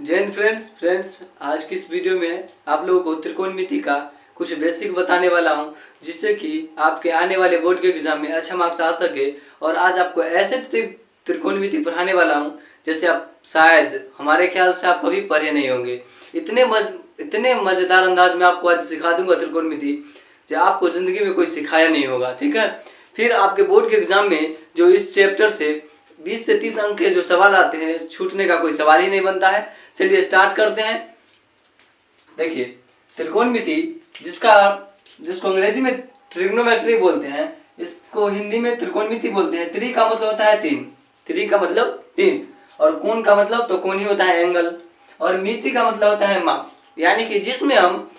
जय हिंद फ्रेंड्स आज की इस वीडियो में आप लोगों को त्रिकोणमिति का कुछ बेसिक बताने वाला हूं, जिससे कि आपके आने वाले बोर्ड के एग्जाम में अच्छा मार्क्स आ सके। और आज आपको ऐसे त्रिकोणमिति पढ़ाने वाला हूं जैसे आप शायद हमारे ख्याल से आप कभी पढ़े नहीं होंगे। इतने मज़ेदार अंदाज में आपको आज सिखा दूंगा त्रिकोणमिति जो आपको ज़िंदगी में कोई सिखाया नहीं होगा। ठीक है, फिर आपके बोर्ड के एग्जाम में जो इस चैप्टर से 20 से 30 अंक के जो सवाल आते हैं, छूटने का कोई सवाल ही नहीं बनता है। चलिए स्टार्ट करते हैं। देखिए, त्रिकोणमिति जिसको अंग्रेजी में ट्रिग्नोमेट्री बोलते हैं, इसको हिंदी में त्रिकोणमिति बोलते हैं। त्रि का मतलब होता है तीन, त्रि का मतलब तीन, और कोण का मतलब तो कोण ही होता है एंगल, और मिति का मतलब होता है माप, यानी कि जिसमें हम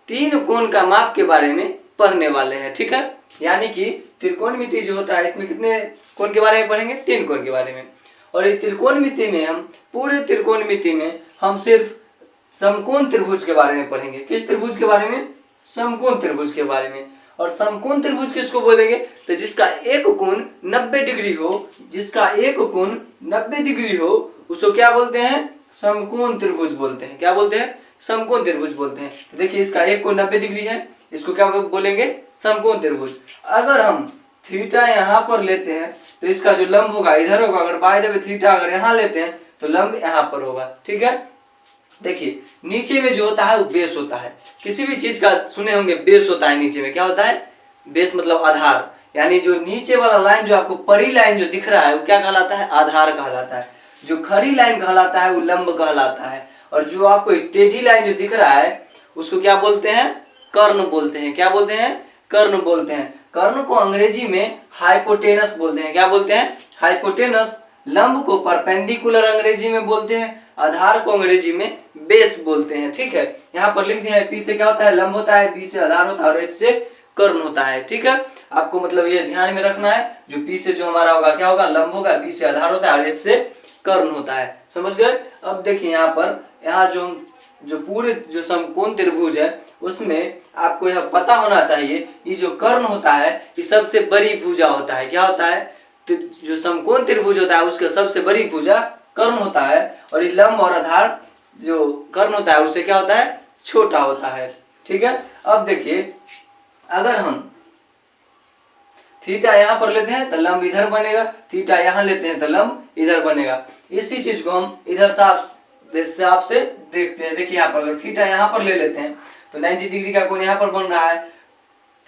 तीन कोण का माप के बारे में पढ़ने वाले हैं। ठीक है, यानी कि त्रिकोणमिति जो होता है इसमें कितने कोण के बारे में पढ़ेंगे? तीन कोण के बारे में। और इस त्रिकोणमिति में हम पूरे त्रिकोणमिति में हम सिर्फ समकोण त्रिभुज के बारे में पढ़ेंगे। किस त्रिभुज के बारे में? समकोण त्रिभुज के बारे में। और समकोण त्रिभुज किसको बोलेंगे? तो जिसका एक कोण 90 डिग्री हो, जिसका एक कोण 90 डिग्री हो, उसको क्या बोलते हैं? समकोण त्रिभुज बोलते हैं। क्या बोलते हैं? समकोण त्रिभुज बोलते हैं। तो देखिए, इसका एक कोण 90 डिग्री है, इसको क्या बोलेंगे? समकोण त्रिभुज। अगर हम थीटा यहाँ पर लेते हैं तो इसका जो लंब होगा इधर होगा। अगर बाय द वे थीटा अगर यहाँ लेते हैं तो लंब यहाँ पर होगा। ठीक है, देखिए नीचे में जो होता है वो बेस होता है। किसी भी चीज का सुने होंगे बेस होता है। नीचे में क्या होता है? बेस मतलब आधार, यानी जो नीचे वाला लाइन जो आपको परी लाइन जो दिख रहा है वो क्या कहलाता है? आधार कहलाता है। जो खड़ी लाइन कहलाता है वो लंब कहलाता है। और जो आपको टेढ़ी लाइन जो दिख रहा है उसको क्या बोलते हैं? कर्ण बोलते हैं। क्या बोलते हैं? कर्ण बोलते हैं। कर्ण को अंग्रेजी में हाइपोटेनस बोलते हैं। क्या बोलते हैं? हाइपोटेनस। लंब को परपेंडिकुलर अंग्रेजी में बोलते हैं। आधार को अंग्रेजी में बेस बोलते हैं। ठीक है, यहाँ पर लिख दिया है। पी से क्या होता है? लंब होता है, बी से आधार होता है, और एच से कर्ण होता है। ठीक है, आपको मतलब ये ध्यान में रखना है। जो पी से जो हमारा होगा क्या होगा? लंब होगा, बी से आधार होता है, और एच से कर्ण होता है। समझ गए? अब देखिए यहाँ पर जो पूरे जो समकोण त्रिभुज है उसमें आपको यह पता होना चाहिए, ये जो कर्ण होता है ये सबसे बड़ी भुजा होता है। क्या होता है? तो जो समकोण त्रिभुज होता है उसका सबसे बड़ी भुजा कर्ण होता है, और ये लंब और आधार जो कर्ण होता है उससे क्या होता है? छोटा होता है। ठीक है, अब देखिए, अगर हम थीटा यहाँ पर लेते हैं तो लंब इधर बनेगा, थीटा यहाँ लेते हैं तो लंब इधर बनेगा। इसी चीज को हम इधर साफ से देखते हैं। देखिए यहाँ पर अगर थीटा यहाँ पर ले लेते हैं तो 90 डिग्री का कोण यहाँ पर बन रहा है।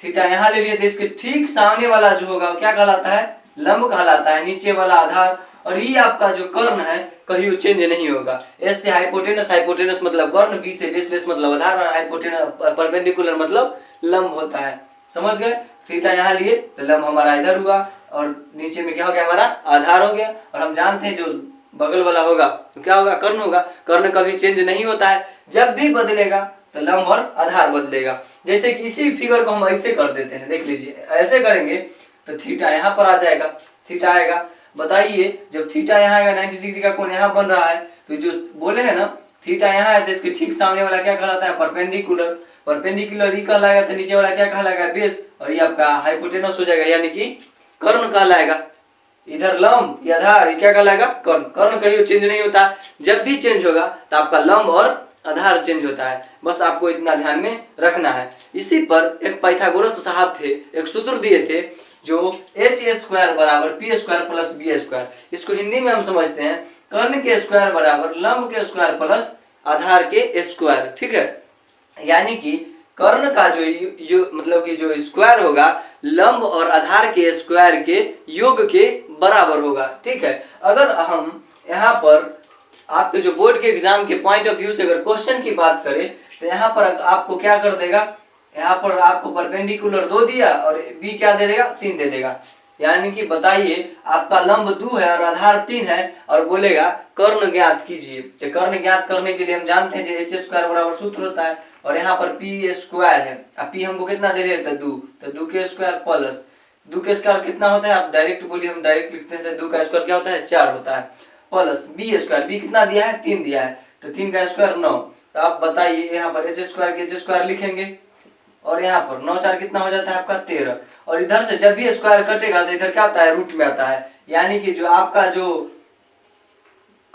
थीटा यहाँ ले लिए तो इसके ठीक सामने वाला जो होगा क्या कहलाता है? लंब कहलाता है। नीचे वाला आधार, और ये आपका जो कर्ण है कहीं चेंज नहीं होगा। एस से हाइपोटेनस, हाइपोटेनस मतलब कर्ण, बी से बेस, बेस मतलब आधार, और हाइपोटेनस परपेंडिकुलर मतलब लंब होता है। समझ गए? थीटा यहाँ लिए तो लंब हमारा इधर हुआ, और नीचे में क्या हो गया? हमारा आधार हो गया। और हम जानते हैं जो बगल वाला होगा तो क्या होगा? कर्ण होगा। कर्ण कभी चेंज नहीं होता है, जब भी बदलेगा तो लंब और आधार बदलेगा। जैसे कि इसी फिगर को हम ऐसे कर देते हैं, देख लीजिए, ऐसे करेंगे तो थीटा यहाँ पर आ जाएगा, थीटा आएगा। बताइए, जब थीटा यहाँ आएगा 90 डिग्री का कोण यहाँ बन रहा है, तो जो बोले है ना थीटा यहाँ है तो इसके ठीक सामने वाला क्या कहलाता है? परपेंडिकुलर। परपेंडिकुलर ही कहलाएगा तो नीचे वाला क्या कहलाएगा? बेस, और ये आपका हाइपोटेनस हो जाएगा, यानी कि कर्ण कहलाएगा। इधर लंब, ये आधार, ये क्या कहलाएगा? कर्ण। कर्ण कहीं चेंज नहीं होता, जब भी चेंज होगा तो आपका लंब और आधार चेंज होता है। बस आपको इतना ध्यान में रखना है। इसी पर एक पाइथागोरस साहब थे, एक सूत्र दिए थे जो h² बराबर p² प्लस b²। इसको हिंदी में हम समझते हैं कर्ण के स्क्वायर बराबर लंब के स्क्वायर प्लस आधार के स्क्वायर। ठीक है, यानी कि कर्ण का जो मतलब कि जो स्क्वायर होगा लंब और आधार के स्क्वायर के योग के बराबर होगा। ठीक है, अगर हम यहाँ पर आपके जो बोर्ड के एग्जाम के पॉइंट ऑफ व्यू से अगर क्वेश्चन की बात करें तो यहाँ पर आपको क्या कर देगा? यहाँ पर आपको परपेंडिकुलर 2 दिया और बी क्या दे देगा? 3 दे देगा। यानी कि बताइए, आपका लंब 2 है और आधार 3 है, और बोलेगा कर्ण ज्ञात कीजिए। तो कर्ण ज्ञात करने के लिए हम जानते हैं जो h² बराबर सूत्र होता है, और यहाँ पर p² है। अब p हमको कितना दे रहे हैं? 2, तो 2 के स्क्वायर प्लस 2 के स्क्वायर कितना होता है? आप डायरेक्ट बोलिए, हम डायरेक्ट लिखते हैं। 2 का स्क्वायर क्या होता है? 4 होता है, प्लस b²। b कितना दिया है? 3 दिया है, तो 3 का स्क्वायर 9। तो आप बताइए, यहाँ पर h² के h² लिखेंगे, और यहाँ पर 9 4 कितना हो जाता है आपका? 13। और इधर से जब भी स्क्वायर कटेगा तो इधर क्या आता है? रूट में आता है। यानी कि जो आपका जो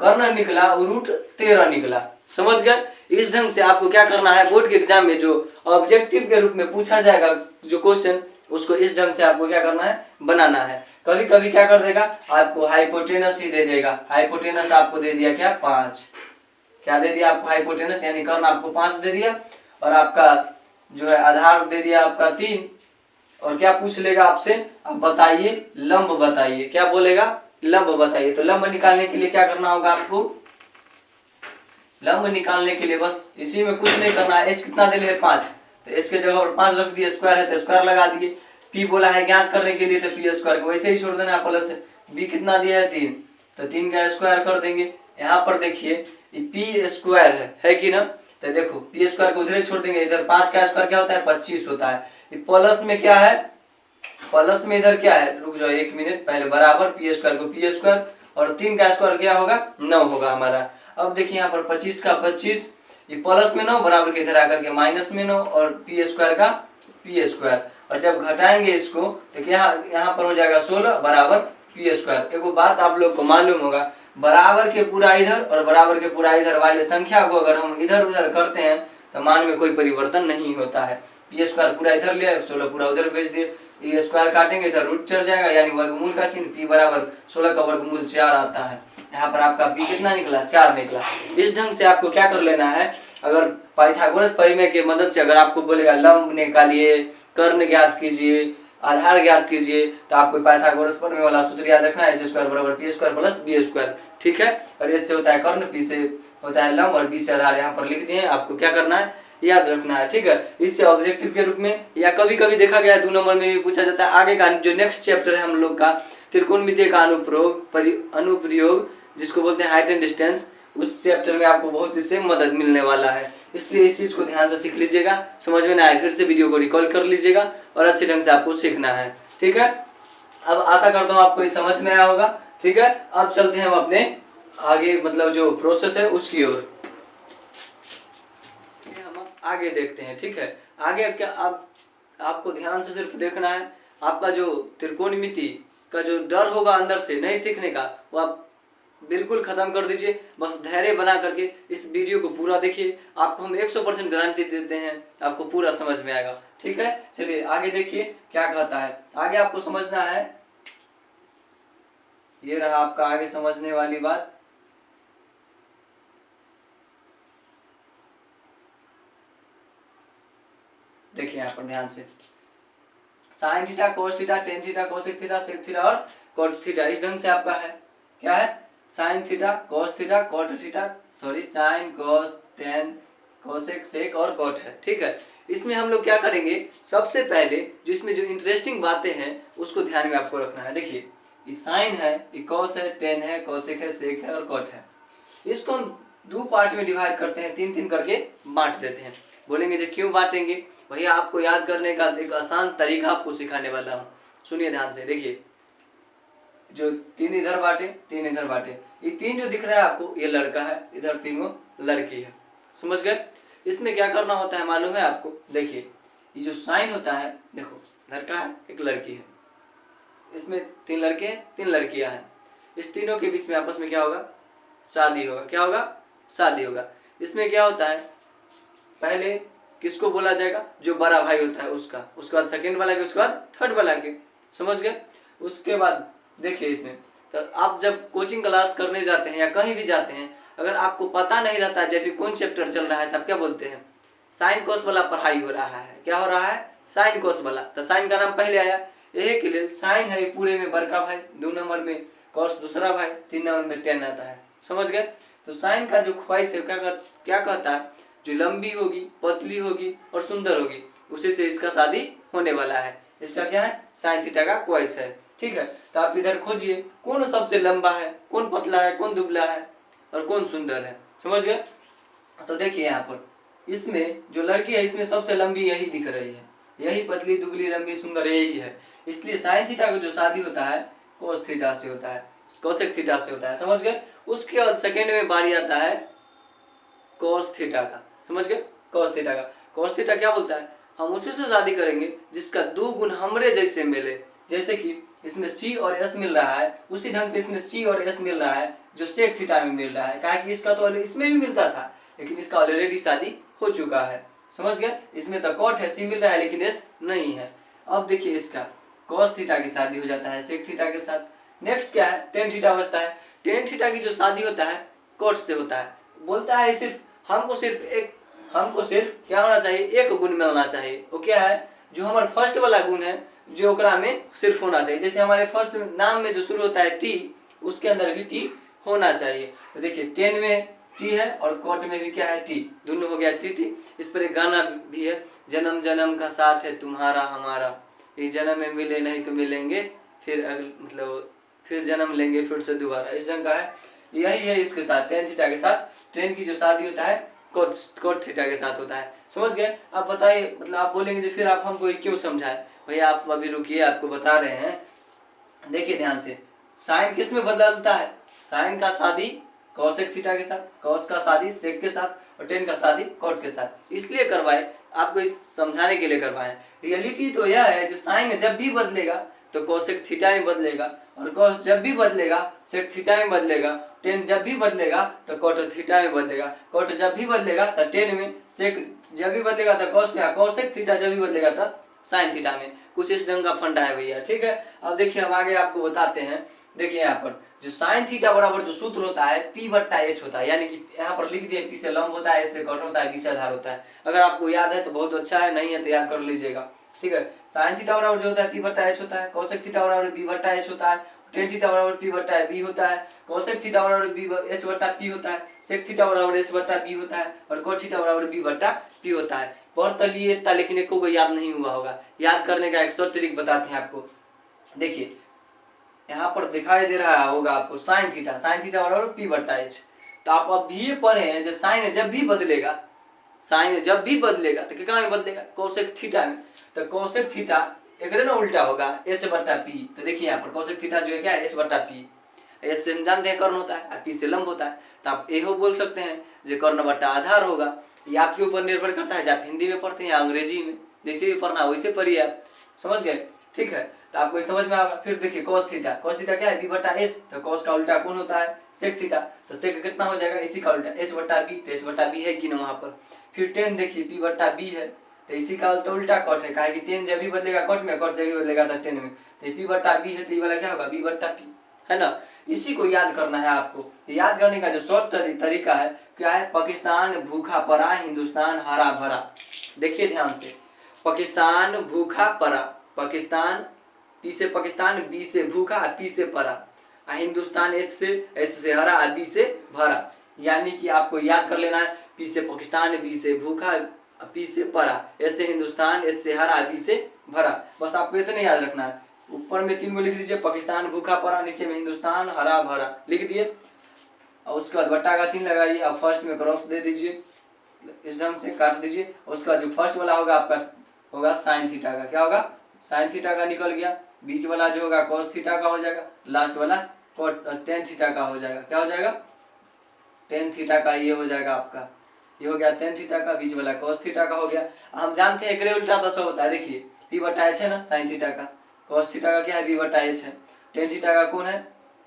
कर्ण निकला और रूट 13 निकला। समझ गए? इस ढंग से आपको क्या करना है, बोर्ड के एग्जाम में जो ऑब्जेक्टिव के रूप में पूछा जाएगा जो क्वेश्चन, उसको इस ढंग से आपको क्या करना है, बनाना है। कभी कभी क्या कर देगा, आपको हाइपोटेनस ही दे देगा। हाइपोटेनस आपको दे दिया क्या, 5। क्या दे दिया आपको, हाइपोटेनस, यानी कर्ण आपको 5 दे दिया, और आपका जो है आधार दे दिया आपका 3। और क्या पूछ लेगा आपसे, अब बताइए लंब बताइए। क्या बोलेगा, लंब बताइए। तो लंब निकालने के लिए क्या करना होगा आपको, लंब निकालने के लिए बस इसी में कुछ नहीं करना है। एच कितना दे है, 5, तो एच के जगह पर 5 रख दिए, स्क्वायर है तो स्क्वायर लगा दिए। पी बोला है ज्ञात करने के लिए, तो पी स्क्वायर को वैसे ही छोड़ देना है प्लस। बी कितना दिया है, 3, तो 3 का स्क्वायर कर देंगे। यहाँ पर देखिए पी स्क्वायर है कि ना, तो देखो पी स्क्वायर को उधर छोड़ देंगे, इधर 5 का स्क्वायर क्या होता है, 25 होता है। प्लस में क्या है, प्लस में इधर क्या है, रुक जाओ 1 मिनट, पहले बराबर पी स्क्वायर को पी स्क्वायर, और 3 का स्क्वायर क्या होगा, 9 होगा हमारा। अब देखिए यहाँ पर 25 का 25, ये प्लस में 9 बराबर के इधर आकर के माइनस में 9, और पी स्क्वायर का पी स्क्वायर, और जब घटाएंगे इसको तो क्या यहाँ पर हो जाएगा 16 बराबर पी स्क्वायर। एक बात आप लोग को मालूम होगा, बराबर के पूरा इधर और बराबर के पूरा इधर वाले संख्या को अगर हम इधर उधर करते हैं तो मान में कोई परिवर्तन नहीं होता है। पी स्क्वायर पूरा इधर ले, 16 पूरा उधर भेज दिए, ये स्क्वायर काटेंगे इधर रूट चढ़ जाएगा, यानी वर्गमूल का चिन्ह पी बराबर 16 का वर्गमूल 4 आता है। यहाँ पर आपका पी कितना निकला, 4 निकला। इस ढंग से आपको क्या कर लेना है, अगर पाइथागोरस परिमेय की मदद से अगर आपको बोलेगा लंब निकालिए, कर्ण ज्ञात कीजिए, आधार ज्ञात कीजिए, तो आपको पाइथागोरस परिमेय वाला सूत्र याद रखना है, एच स्क्वायर बराबर P square plus B square. ठीक है, और एच से होता है कर्ण, पी से होता है लंब, और बी से आधार। यहाँ पर लिख दिए, आपको क्या करना है, याद रखना है। ठीक है, इससे ऑब्जेक्टिव के रूप में, या कभी कभी देखा गया 2 नंबर में भी पूछा जाता है। आगे का जो नेक्स्ट चैप्टर है हम लोग का, त्रिकोणमितीय का अनुप्रयोग जिसको बोलते हैं हाइट एंड डिस्टेंस, उस चैप्टर में आपको बहुत इससे मदद मिलने वाला है। इसलिए इस चीज को ध्यान से सीख लीजिएगा, समझ में ना आए फिर से वीडियो को रिकॉल कर लीजिएगा, और अच्छे ढंग से आपको सीखना है। ठीक है, अब आशा करता हूँ आपको ये समझ में आया होगा। ठीक है, अब चलते हैं हम अपने आगे, मतलब जो प्रोसेस है उसकी ओर हम आगे देखते हैं। ठीक है, आगे क्या आपको ध्यान से सिर्फ देखना है, आपका जो त्रिकोणमिति का जो डर होगा अंदर से नहीं सीखने का, वो आप बिल्कुल खत्म कर दीजिए। बस धैर्य बना करके इस वीडियो को पूरा देखिए, आपको हम 100% गारंटी देते हैं, आपको पूरा समझ में आएगा। ठीक है, चलिए आगे देखिए क्या कहता है। आगे आपको समझना है, ये रहा आपका आगे समझने वाली बात। देखिए यहाँ पर ध्यान से, sine theta, cos theta, tan theta, cosec theta, sec theta और कॉट थीटा, इस ढंग से आपका है। क्या है, sine theta, cos theta, cot theta, sorry sine, cos, tan, cosec, sec और कॉट है। ठीक है, इसमें हम लोग क्या करेंगे, सबसे पहले जो इसमें जो इंटरेस्टिंग बातें हैं उसको ध्यान में आपको रखना है। देखिए ये साइन है, ये कॉस है, टेन है, कोसेक है, सेक है और कॉट है। इसको हम 2 पार्ट में डिवाइड करते हैं, 3-3 करके बांट देते हैं। बोलेंगे जो क्यों बांटेंगे, भैया आपको याद करने का एक आसान तरीका आपको सिखाने वाला हूँ, सुनिए ध्यान से। देखिए जो 3 इधर बांटे, 3 इधर बांटे, ये 3 जो दिख रहा है आपको, ये लड़का है, इधर 3 लड़की है। समझ गए? इसमें क्या करना होता है मालूम है आपको, देखिए ये जो साइन होता है, देखो लड़का है, एक लड़की है, इसमें 3 लड़के हैं, 3 लड़कियां हैं। इस तीनों के बीच में आपस में क्या होगा, शादी होगा। क्या होगा, शादी होगा। इसमें क्या होता है, पहले किसको बोला जाएगा, जो बड़ा भाई होता है उसका, उसके बाद सेकंड वाला के, उसके बाद थर्ड वाला के। समझ गए? उसके बाद देखिए इसमें, तो आप जब कोचिंग क्लास करने जाते हैं या कहीं भी जाते हैं, अगर आपको पता नहीं रहता है जब भी कौन चैप्टर चल रहा है, तब क्या बोलते हैं, साइन कोस वाला पढ़ाई हो रहा है। क्या हो रहा है, साइन कोस वाला। तो साइन का नाम पहले आया, यही के लिए साइन है पूरे में बड़का भाई, 2 नंबर में कॉस दूसरा भाई, 3 नंबर में टेन आता है। समझ गए? तो साइन का जो ख्वाहिश है क्या कहता है, जो लंबी होगी, पतली होगी और सुंदर होगी, उसी से इसका शादी होने वाला है। इसका क्या है, साइन थीटा का ख्वाहिश है। ठीक है, तो आप इधर खोजिए कौन सबसे लंबा है, कौन पतला है, कौन दुबला है और कौन सुंदर है। समझ गए? तो देखिए यहाँ पर इसमें जो लड़की है, इसमें सबसे लंबी यही दिख रही है, यही पतली दुबली लंबी सुंदर यही है। इसलिए साइन थीटा का जो शादी होता है कोस थीटा से होता है, कोसेक थीटा से होता है। समझ गए? उसके बाद सेकेंड में बारी आता है कोस थीटा का। समझ गए? कोस थीटा का। कोस थीटा क्या बोलता है, हम उसी से शादी करेंगे जिसका 2 गुण हमरे जैसे मिले। जैसे कि इसमें सी और एस मिल रहा है, उसी ढंग से इसमें सी और एस मिल रहा है जो सेक थीटा में मिल रहा है। कहा कि इसका तो इसमें भी मिलता था, लेकिन इसका ऑलरेडी शादी हो चुका है। समझ गए? इसमें तो कॉट है, सी मिल रहा है, लेकिन एस नहीं है। अब देखिए इसका कॉस थीटा की शादी हो जाता है सेक थीटा के साथ। नेक्स्ट क्या है? टेन थीटा बचता है। टेन थीटा की जो शादी होता है कॉट से होता है। बोलता है हमको सिर्फ क्या होना चाहिए? एक गुण मिलना चाहिए। वो क्या है? जो हमारा फर्स्ट वाला गुण है जो ओकरा में सिर्फ होना चाहिए। जैसे हमारे फर्स्ट नाम में जो शुरू होता है टी, उसके अंदर भी टी होना चाहिए। तो देखिए टेन में टी है और कॉट में भी क्या है? टी। दोनों हो गया टी टी। इस पर एक गाना भी है, जन्म जन्म का साथ है तुम्हारा हमारा, इस जन्म में मिले नहीं तो मिलेंगे फिर मतलब फिर जन्म लेंगे फिर से दोबारा, इस ढंग का है। यही है इसके साथ टेन थीटा के साथ। टेन की जो शादी होता है कोट थीटा के साथ होता है। समझ गए? आप बताइए, मतलब आप बोलेंगे जो फिर आप हमको क्यों समझाए? भैया आप अभी रुकिए, आपको बता रहे हैं। देखिए ध्यान से, साइन किस में बदलता है? साइन का शादी कॉसेक थीटा के साथ, कॉस का शादी सेक के साथ और टेन का शादी कॉट के साथ। इसलिए करवाए, आपको इस समझाने के लिए करवाए। रियलिटी तो यह है जो साइन जब भी बदलेगा तो कोसेक थीटा में बदलेगा, और कॉस जब भी बदलेगा सेक थीटा में बदलेगा, टेन जब भी बदलेगा तो कॉट थीटा में बदलेगा, कॉट जब भी बदलेगा तो टेन में, सेक जब भी बदलेगा तो कॉस में, कॉसेक थीटा जब भी बदलेगा तो साइन थीटा में। कुछ इस ढंग का फंडा है भैया, ठीक है। अब देखिए हम आगे आपको बताते हैं। देखिए यहाँ पर जो साइन थीटा बराबर जो सूत्र होता है पी बट्टा एच होता है, यानी कि यहाँ पर लिख दिए पी से लंब होता है, एच से कट होता है, बी से आधार होता है। अगर आपको याद है तो बहुत अच्छा है, नहीं है तो याद कर लीजिएगा, ठीक है। साइन थीटा बराबर जो होता है पी बट्टा एच होता है, कोसेक थीटा बराबर बी बट्टा एच होता है, टेन थीटा बराबर पी बट्टा बी होता है, कोसेक थीटा बराबर बी एच बट्टा पी होता है, सेक थीटा बराबर एच बट्टा बी होता है और कोट थीटा बराबर बी बट्टा पी होता है। बहुत लिए था लेकिन एक को याद नहीं हुआ होगा। याद करने का एक शॉर्ट ट्रिक बताते हैं आपको। देखिए यहाँ पर दिखाई दे रहा होगा आपको साइन थीटा बराबर पी बट्टा एच। तो आप अब भी पढ़े हैं जो साइन जब भी बदलेगा, साइन जब भी बदलेगा तो कितना में बदलेगा? कोसेक थीटा में। तो कोसेक थीटा एक ना उल्टा होगा एच बट्टा पी। तो देखिए यहाँ पर कोसेक थीटा जो है क्या है? एच बट्टा पी। एच से हम जानते हैं कर्ण होता है और पी से लंब होता है। तो आप एहो बोल सकते हैं जो कर्ण बट्टा आधार होगा। ये आपके ऊपर निर्भर करता है, जब आप हिंदी में पढ़ते हैं या अंग्रेजी में, जैसे भी पढ़ना वैसे पढ़िए आप। समझ गए? ठीक है, तो आपको समझ में आएगा। फिर देखिए कॉस थीटा क्या है? बी बट्टा एच। तो कॉस का उल्टा कौन होता है? Sec theta. तो सेक कितना हो जाएगा? इसी का उल्टा एच बट्टा बी। तो एच बट्टा बी है कि ना वहां पर। फिर टेन देखिए पी बट्टा बी है, तो इसी का तो उल्टा कॉट है। कहा कि टेन जब भी बदलेगा कॉट में, कॉट जब भी बदलेगा तो टेन में। तो पी बट्टा बी है तो ये वाला क्या होगा? बी बट्टा पी, है ना। इसी को याद करना है आपको। याद करने का जो शॉर्ट तरीका है क्या है? पाकिस्तान भूखा पड़ा, हिंदुस्तान हरा भरा। देखिए ध्यान से, पाकिस्तान भूखा पड़ा, पाकिस्तान पी से पाकिस्तान, बी से भूखा, पी से परा, हिंदुस्तान एच से हरा, बी से भरा। यानी कि आपको याद कर लेना है, पी से पाकिस्तान, बी से भूखा, पी से परा, एच से हिंदुस्तान, एच से हरा, बी से भरा। बस आपको इतने याद रखना है। ऊपर में 3 को लिख दीजिए, पाकिस्तान भूखा परा, नीचे में हिंदुस्तान हरा भरा लिख दिए, और उसके बाद बट्टा का चिन्ह लगाइए, और फर्स्ट में क्रॉस दे दीजिए, इस ढंग से काट दीजिए। उसका जो फर्स्ट वाला होगा आपका होगा साइन थीटा का। क्या होगा? साइन थीटा का निकल गया। बीच वाला जो होगा कॉस थीटा का हो जाएगा, लास्ट वाला टेन थीटा का हो जाएगा। क्या हो जाएगा? टेन थीटा का ये हो जाएगा आपका, ये हो गया टेन थीटा का, बीच वाला कॉस थीटा का हो गया। हम जानते हैं एक उल्टा तो सब होता है। देखिए पी बटा एच है ना साइन थीटा का, कॉस थीटा का क्या है? बी बटा एच है। टेन थीटा का कौन है?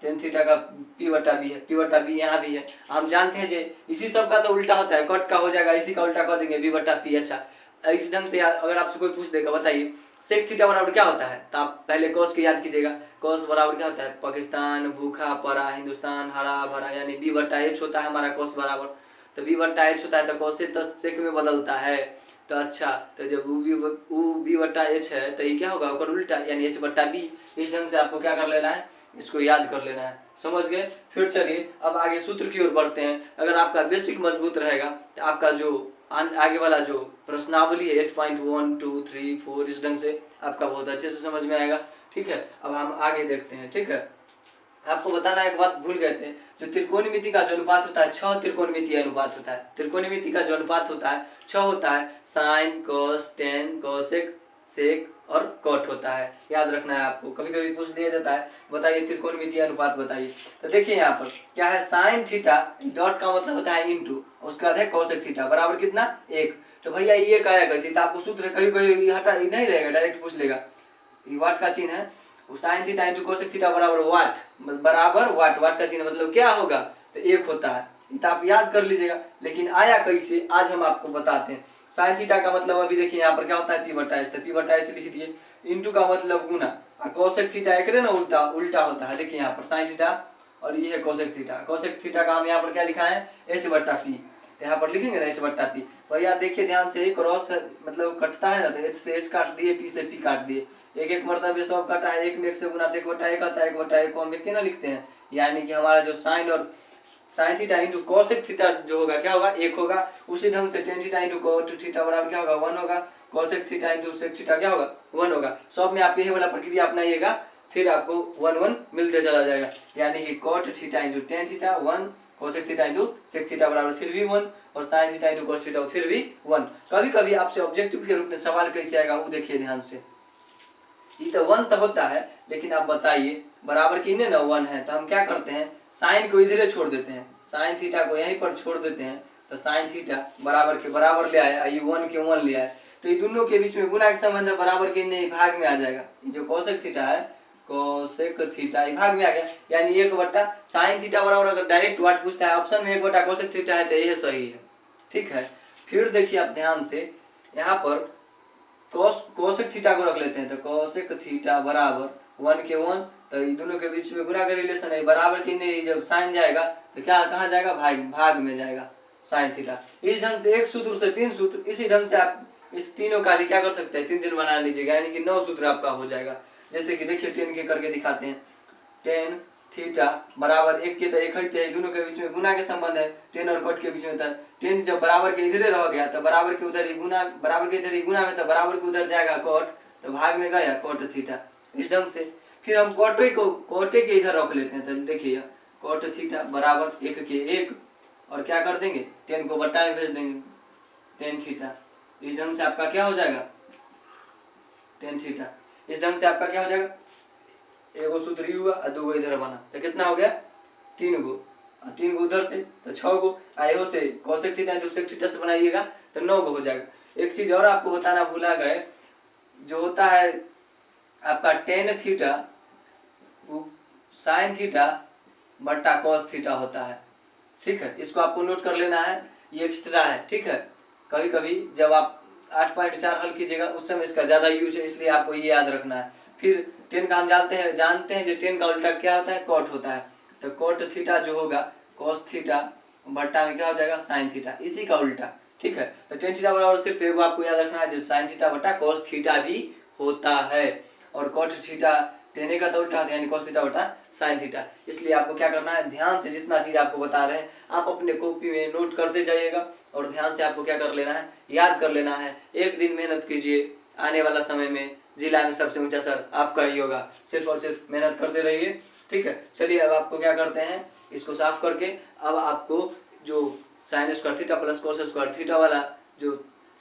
टेन थीटा का पी बटा बी है, पी बटा बी यहाँ भी है। हम जानते हैं जे इसी सब का तो उल्टा होता है, कट का हो जाएगा, इसी का उल्टा कर देंगे बी बटा पी। अच्छा, इस ढंग से अगर आपसे कोई पूछ देगा बताइए सेक थीटा बराबर क्या होता है, तो आप पहले कॉस के याद कीजिएगा। कॉस बराबर क्या होता है? पाकिस्तान भूखा पड़ा, हिंदुस्तान हरा भरा, यानी बी बट्टा एच होता है हमारा कॉस बराबर। तो बी बट्टा एच होता है तो कॉस से सेक में बदलता है। तो अच्छा, तो जब ऊ बी बट्टा एच है तो ये क्या होगा? और उल्टा, यानी एच बट्टा बी। इस ढंग से आपको क्या कर लेना है? इसको याद कर लेना है। समझ गए? फिर चलिए अब आगे सूत्र की ओर बढ़ते हैं। अगर आपका बेसिक मजबूत रहेगा तो आपका जो आगे वाला जो प्रश्नावली है 8.1 2 3 4 इस ढंग से आपका बहुत अच्छे से समझ में आएगा। ठीक है, अब हम आगे देखते हैं। ठीक है, आपको बताना एक बात भूल गए थे, जो त्रिकोणमिति का जो अनुपात होता है 6 त्रिकोणमितीय अनुपात होता है। त्रिकोणमिति का जो अनुपात होता है 6 होता है, sine cos tan cosec sec और कॉट होता है। याद रखना है आपको, कभी कभी पूछ दिया जाता है बताइए त्रिकोणमितीय अनुपात बताइए। तो देखिए यहाँ पर क्या है? साइन थीटा डॉट का मतलब होता है इनटू, उसका है कॉसेक थीटा बराबर कितना? 1। तो भैया ये क्या है कैसे? तो आपको सूत्र कभी कभी हटा नहीं रहेगा, डायरेक्ट पूछ लेगा। ये वाट का चिन्ह है sine theta into cosec theta बराबर वाट, बराबर वाट, वाट का चिन्ह मतलब क्या होगा, तो 1 होता है। तो आप याद कर लीजिएगा। लेकिन आया कैसे, आज हम आपको बताते हैं। साइन थीटा का मतलब अभी देखिए यहाँ पर क्या होता है, पी बटा एस, पी बटा एस लिख दिए, इंटू का मतलब गुना, और कोसेक थीटा एक ना उल्टा उल्टा होता है। देखिए यहाँ पर साइन थीटा और ये है कोसेक थीटा, कोसेक थीटा का हम यहाँ पर क्या लिखा है, एच बट्टा पी, यहाँ पर लिखेंगे ना एच बट्टा पी। भैया देखिए ध्यान से, क्रॉस मतलब कटता है ना, तो एच से एच काट दिए, पी से पी काट दिए, एक एक मरतबे सब काटा है, एक में एक से गुना, तो 1/1 आता है, 1/1 को हम लिख के ना लिखते हैं। यानी कि हमारा जो साइन और sine theta into cosec theta जो होगा क्या होगा, 1 होगा। उसी ढंग से tan theta into cot theta बराबर क्या होगा, 1 होगा। Cosec theta into sec theta क्या होगा, 1 होगा। सब में आप यही वाला प्रक्रिया अपनाइएगा, फिर आपको 1 1 मिलते चला जाएगा। यानी कि cot theta into tan theta 1, cosec theta into sec theta बराबर फिर भी 1, और sine theta into cos theta फिर भी 1। कभी कभी आपसे ऑब्जेक्टिव के रूप में सवाल कैसे आएगा वो देखिए ध्यान से। ये तो 1 तो होता है, लेकिन आप बताइए बराबर की नहीं ना 1 है, तो हम क्या करते हैं, साइन को इधर छोड़ देते हैं, साइन थीटा को यहीं पर छोड़ देते हैं, तो साइन थीटा बराबर के बराबर ले आए, ये 1 के 1 ले आए, तो ये दोनों के बीच में गुना के संबंध है, बराबर के नहीं भाग में आ जाएगा। जो कोसेक थीटा है, कोसेक थीटा ये भाग में आ गया, यानी 1 बटा साइन थीटा बराबर, अगर डायरेक्ट वाट पूछता है ऑप्शन में 1 बटा कोसेक थीटा है, तो ये सही है। ठीक है, फिर देखिए आप ध्यान से, यहाँ पर कोसेक थीटा को रख लेते हैं, तो कोसेक थीटा बराबर 1 के 1, तो ये दोनों के बीच में गुना का रिलेशन है, बराबर की नहीं, जब साइन जाएगा तो क्या कहाँ जाएगा, भाग में जाएगा साइन थीटा। इस ढंग से एक सूत्र से 3 सूत्र, इसी ढंग से आप इस तीनों का भी क्या कर सकते हैं, 3 दिन बना लीजिएगा, यानी कि 9 सूत्र आपका हो जाएगा। जैसे कि देखिए 10 के करके दिखाते हैं, टेन थीटा बराबर 1 के, तो 1 है, दोनों के बीच में गुना के संबंध है, 10 और कोट के बीच में था, 10 जब बराबर के इधर रह गया तो बराबर के उधर ही गुना, बराबर के इधर ही गुना में, तो बराबर के उधर जाएगा कोट, तो भाग में गया कोट थीटा। इस ढंग से फिर हम कोटे के इधर रख लेते हैं, तो देखिए कोट थीटा बराबर 1 के 1, और क्या कर देंगे, 10 को बट्टा में भेज देंगे, 10 थीटा। इस ढंग से आपका क्या हो जाएगा, 10 थीटा। इस ढंग से आपका क्या हो जाएगा, एगो सूत्र हुआ और 2 गो इधर बना, तो कितना हो गया, 3 गो, और 3 गो उधर से तो 6 गो, आयो से cosec theta into sec theta से बनाइएगा तो 9 गो हो जाएगा। एक चीज और आपको बताना भूला गए, जो होता है आपका टेन थीटा वो साइन थीटा बट्टा कॉस थीटा होता है। ठीक है, इसको आपको नोट कर लेना है, ये एक्स्ट्रा है। ठीक है, कभी कभी जब आप 8.4 हल कीजिएगा उस समय इसका ज्यादा यूज है, इसलिए आपको ये याद रखना है। फिर 10 का हम जानते हैं जो 10 का उल्टा क्या होता है, कॉट होता है, तो कॉट थीटा जो होगा कॉस थीटा बट्टा में क्या हो जाएगा, साइन थीटा, इसी का उल्टा। ठीक है, तो 10 थीटा बराबर सिर्फ एगो आपको याद रखना है, जो साइन थीटा बट्टा कॉस थीटा भी होता है, और कॉट थीटा 10 का तो उल्टा होता है, यानी कॉस थीटा बट्टा साइन थीटा। इसलिए आपको क्या करना है, ध्यान से जितना चीज आपको बता रहे हैं आप अपने कॉपी में नोट करते जाइएगा, और ध्यान से आपको क्या कर लेना है, याद कर लेना है। एक दिन मेहनत कीजिए, आने वाला समय में जिला में सबसे ऊंचा सर आपका ही होगा। सिर्फ और सिर्फ मेहनत करते रहिए। ठीक है, चलिए अब आपको क्या करते हैं, इसको साफ करके अब आपको जो sine square theta plus cos square theta वाला जो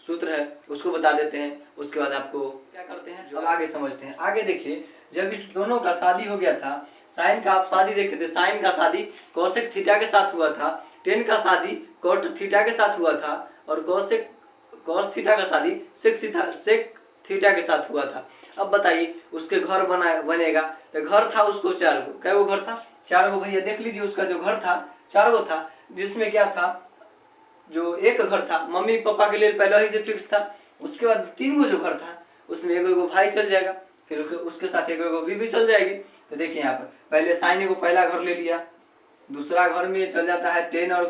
सूत्र है उसको बता देते हैं। उसके बाद आपको क्या करते हैं, जो आगे समझते हैं। आगे देखिए, जब इस दोनों का शादी हो गया था, साइन का आप शादी देखे थे, साइन का शादी कोसेक थीटा के साथ हुआ था, 10 का शादी कोट थीटा के साथ हुआ था, और कॉस थीटा का शादी सेक थीटा के साथ हुआ था। अब बताइए उसके घर बनेगा, तो घर था उसको 4 गो, क्या वो घर था 4 गो, भैया देख लीजिए उसका जो घर था 4 गो था, जिसमें क्या था, जो एक घर था मम्मी पापा के लिए पहले ही से फिक्स था, उसके बाद 3 गो जो घर था उसमें एगो भाई चल जाएगा, फिर उसके साथ एगो बीवी चल जाएगी। तो देखिए यहाँ पर पहले साइन एगो पहला घर ले लिया, दूसरा घर में चल जाता है 10 और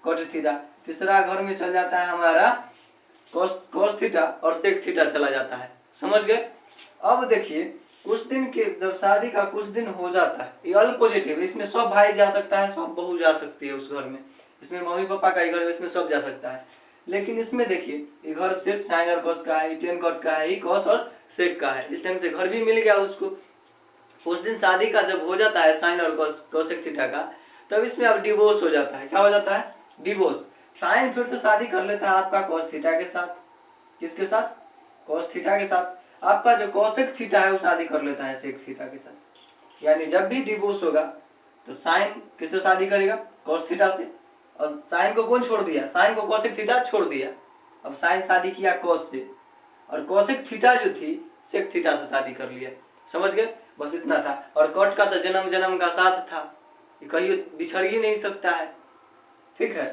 कॉट थीटा, तीसरा घर में चल जाता है हमारा कॉस थीटा और सेक थीटा चला जाता है। समझ गए। अब देखिए कुछ दिन के जब शादी का कुछ दिन हो जाता है, ये ऑल पॉजिटिव, इसमें सब भाई जा सकता है, सब बहू जा सकती है उस घर में, इसमें मम्मी पापा का ही घर है, इसमें सब जा सकता है। लेकिन इसमें देखिए ये घर सिर्फ साइन और कॉस का है, 10 कॉट का है, ये कॉस और सेक का है, इस ढंग से घर भी मिल गया उसको। उस दिन शादी का जब हो जाता है साइन और कोसेक थीटा का, तब इसमें अब डिवोर्स हो जाता है। क्या हो जाता है, डिवोर्स। साइन फिर से शादी कर लेता है आपका कॉस थीटा के साथ, किसके साथ, कॉस थीटा के साथ। आपका जो कोसेक थीटा है वो शादी कर लेता है सेक थीटा के साथ। यानी जब भी डिवोर्स होगा तो साइन किससे शादी करेगा, कॉस थीटा से, और साइन को कौन छोड़ दिया, साइन को कोसेक थीटा छोड़ दिया। अब साइन शादी किया कॉस से, और कोसेक थीटा जो थी सेक थीटा से शादी कर लिया। समझ गए। बस इतना था। और कॉट का तो जन्म जन्म का साथ था, ये कहीं बिछड़ ही नहीं सकता है। ठीक है,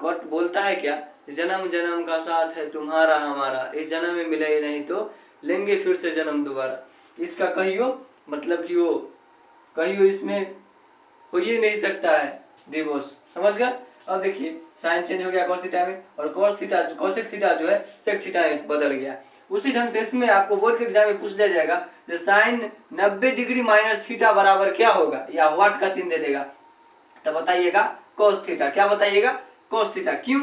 कॉट बोलता है क्या, जन्म जन्म का साथ है तुम्हारा हमारा, इस जन्म में मिले नहीं तो लेंगे फिर से जन्म दोबारा। इसका कहियो मतलब कि वो कहियो इसमें हो ही नहीं सकता है डिवोर्स, समझ गए। अब देखिए साइन चेंज हो गया cos थीटा में, और cos थीटा cosec थीटा जो है sec थीटा में बदल गया। उसी ढंग से इसमें आपको बोर्ड के एग्जाम में पूछ लिया जाएगा जो साइन 90 डिग्री माइनस थीटा बराबर क्या होगा, या व्हाट का चिन्ह दे देगा, तो बताइएगा cos थीटा। क्या बताइएगा, cos थीटा। क्यों,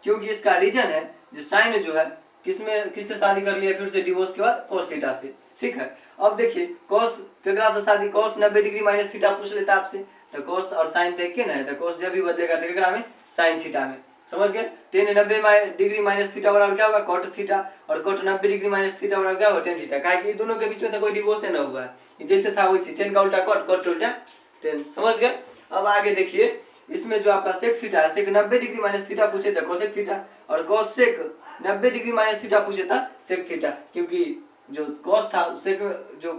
क्योंकि इसका रीजन है जो साइन जो है किससे शादी कर लिया फिर से डिवोर्स के बाद, cos थीटा से। ठीक है, अब देखिए cos केकरा से शादी, cos 90 डिग्री माइनस थीटा पूछ लेता आपसे, तो cos और साइन देख के ना, तो cos जब भी बदलेगा तो केकरा में, साइन थीटा में, समझ गए। tan 90 डिग्री माइनस थीटा बराबर क्या होगा, cot थीटा, और cot 90 डिग्री माइनस थीटा बराबर क्या होगा, tan थीटा। क्या कि दोनों के बीच में तो कोई डिवोर्स ना हुआ है, जैसे था वैसे, tan का उल्टा cot, cot उल्टा tan, समझ गए। अब आगे देखिए इसमें जो आपका sec थीटा है, sec 90 डिग्री माइनस थीटा पूछे तो cosec थीटा, और cosec 90 डिग्री माइनस थीटा पूछे था sec थीटा, क्योंकि जो cos था उसे जो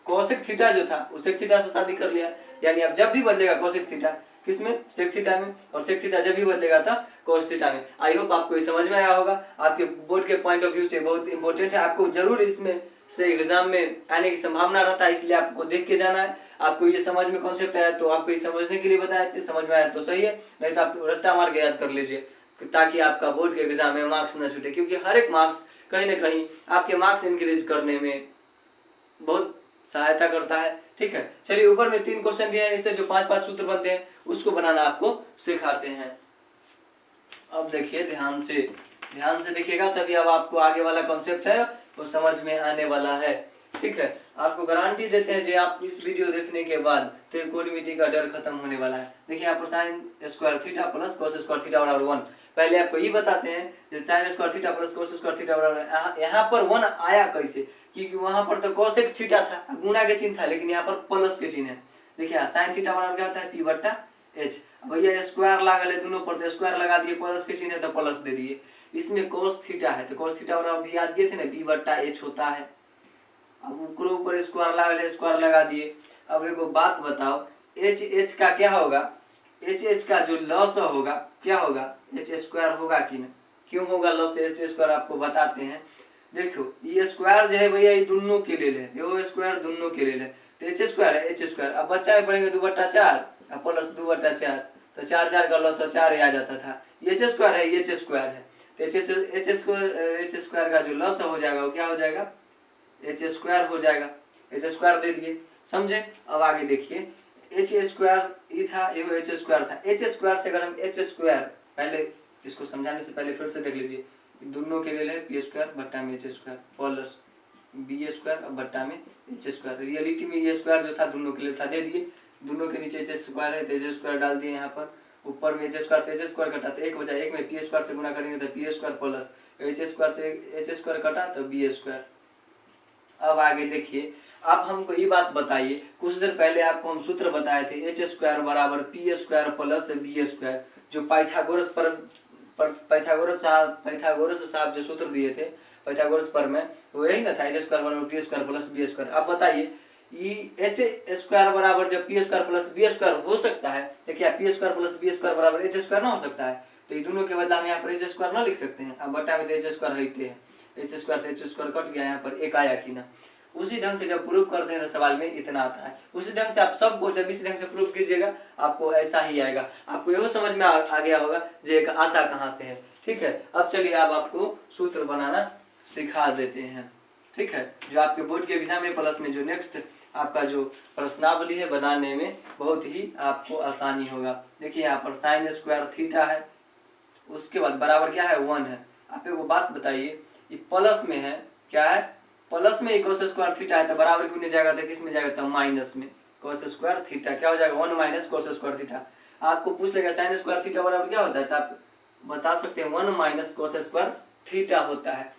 cosec थीटा जो था उसे थीटा से शादी कर लिया, यानी अब जब भी बदलेगा cosec थीटा किसमें, sec थीटा में, और sec थीटा जब भी बदलेगा था cos थीटा में। आई होप आपको ये समझ में आया होगा, आपके बोर्ड के पॉइंट ऑफ व्यू से बहुत इंपॉर्टेंट है, आपको जरूर इसमें से एग्जाम में आने की संभावना रहता है, इसलिए आपको देख के जाना है। आपको ये समझ में कॉन्सेप्ट आया तो आपको ये समझने के लिए बताया थे, समझ में आया तो सही है, नहीं तो आप रट्टा मार के याद कर लीजिए, ताकि आपका बोर्ड के एग्जाम में मार्क्स न छूटे, क्योंकि हर एक मार्क्स कहीं ना कहीं आपके मार्क्स इंक्रीज करने में बहुत सहायता करता है। ठीक है, चलिए ऊपर में 3 क्वेश्चन दिए हैं, इससे जो 5-5 सूत्र बनते हैं उसको बनाना आपको सिखाते हैं। अब देखिए ध्यान से देखिएगा, तभी अब आपको आगे वाला कॉन्सेप्ट है वो समझ में आने वाला है। ठीक है, आपको गारंटी देते हैं जो आप इस वीडियो देखने के बाद त्रिकोणमिति का डर खत्म होने वाला है। देखिए यहाँ पर sine square theta plus cos square theta बराबर 1, पहले आपको ये बताते हैं जो sine square theta plus cos square theta बराबर, यहाँ पर 1 आया कैसे, क्योंकि वहां पर तो कोसेक थीटा था, गुणा के चिन्ह था, लेकिन यहाँ पर प्लस के चिन्ह है। देखिए साइन थीटा बराबर क्या होता है, पी बट्टा एच, भैया स्क्वायर लागल है दोनों पर, तो स्क्वायर लगा दिए, प्लस के चिन्ह है तो प्लस दे दिए। इसमें कोस थीटा है तो कोस थीटा बराबर भी याद किए थे ना, पी बट्टा एच होता है। अब ऊपर स्क्वायर लागल है, स्क्वायर लगा दिए। अब एक बात बताओ, एच एच का क्या होगा, एच एच का जो लॉस होगा क्या होगा, एच स्क्वायर होगा कि ना, क्यों होगा लॉस एच स्क्वायर, आपको बताते हैं। देखो ये स्क्वायर जो है भैया ये दोनों के लिए है, ये स्क्वायर दोनों के लिए है, तो एच स्क्वायर है एच स्क्वायर। अब बच्चा में पढ़ेंगे 2/4 प्लस 2/4, तो 4 का लॉस 4 आ जाता था। एच स्क्वायर है एच स्क्वायर है, तो एच स्क्वायर का जो लॉस हो जाएगा वो क्या हो जाएगा, एच स्क्वायर हो जाएगा, एच स्क्वायर दे दिए, समझे। अब आगे देखिए एच स्क्वायर ये था, ये एच स्क्वायर था, एच स्क्वायर से अगर हम एच स्क्वायर, पहले इसको समझाने से पहले फिर से देख लीजिए, दोनों के लिए है पी स्क्वायर बट्टा में H square plus B square और बट्टा में एच स्क्वायर। रियलिटी में ये स्क्वायर जो था दोनों के लिए था, दे दिए, दोनों के नीचे एच स्क्वायर है तो एच स्क्वायर डाल दिए, यहाँ पर ऊपर में एच स्क्वायर से एच स्क्वायर कटा तो 1 बचा, 1 में पी स्क्वायर से गुना करेंगे तो P square plus H square से एच स्क्वायर कटा तो बी स्क्वायर। अब आगे देखिए, आप हमको ये बात बताइए, कुछ देर पहले आपको हम सूत्र बताए थे एच स्क्वायर बराबर P square plus B square, जो पाइथागोरस साहब जो सूत्र दिए थे पाइथागोरस पर में, वो यही ना था, एच स्क्वायर बराबर P square plus B square. अब बताइए ये एच स्क्वायर बराबर जब P square plus B square हो सकता है तो क्या P square plus B square बराबर एच स्क्वायर ना हो सकता है, तो ये दोनों के बदला हम यहाँ पर एच स्क्वायर ना लिख सकते हैं। अब बटा में तो एच स्क्वायर रहते हैं, एच स्क्वायर से एच स्क्वायर कट गया, यहाँ पर 1 आया कि ना। उसी ढंग से जब प्रूव करते हैं तो सवाल में इतना आता है, उसी ढंग से आप सबको जब इसी ढंग से प्रूव कीजिएगा आपको ऐसा ही आएगा, आपको यह समझ में आ गया होगा जे आता कहाँ से है। ठीक है, अब चलिए अब आपको सूत्र बनाना सिखा देते हैं। ठीक है, जो आपके बोर्ड के एग्जाम में प्लस में जो नेक्स्ट आपका जो प्रश्नावली है बनाने में बहुत ही आपको आसानी होगा। देखिए यहाँ पर साइन स्क्वायर थीटा है, उसके बाद बराबर क्या है 1 है। आप एक बात बताइए, ये प्लस में है, क्या है प्लस में कोस स्क्वायर थीटा है तो बराबर क्यों नहीं जाएगा, तो किस में जाएगा, तो माइनस में कोस स्क्वायर थीटा, क्या हो जाएगा 1 माइनस कोस स्क्वायर थीटा। आपको पूछ लेगा साइन स्क्वायर थीटा बराबर क्या होता है, तो आप बता सकते हैं 1 माइनस कोस स्क्वायर थीटा होता है।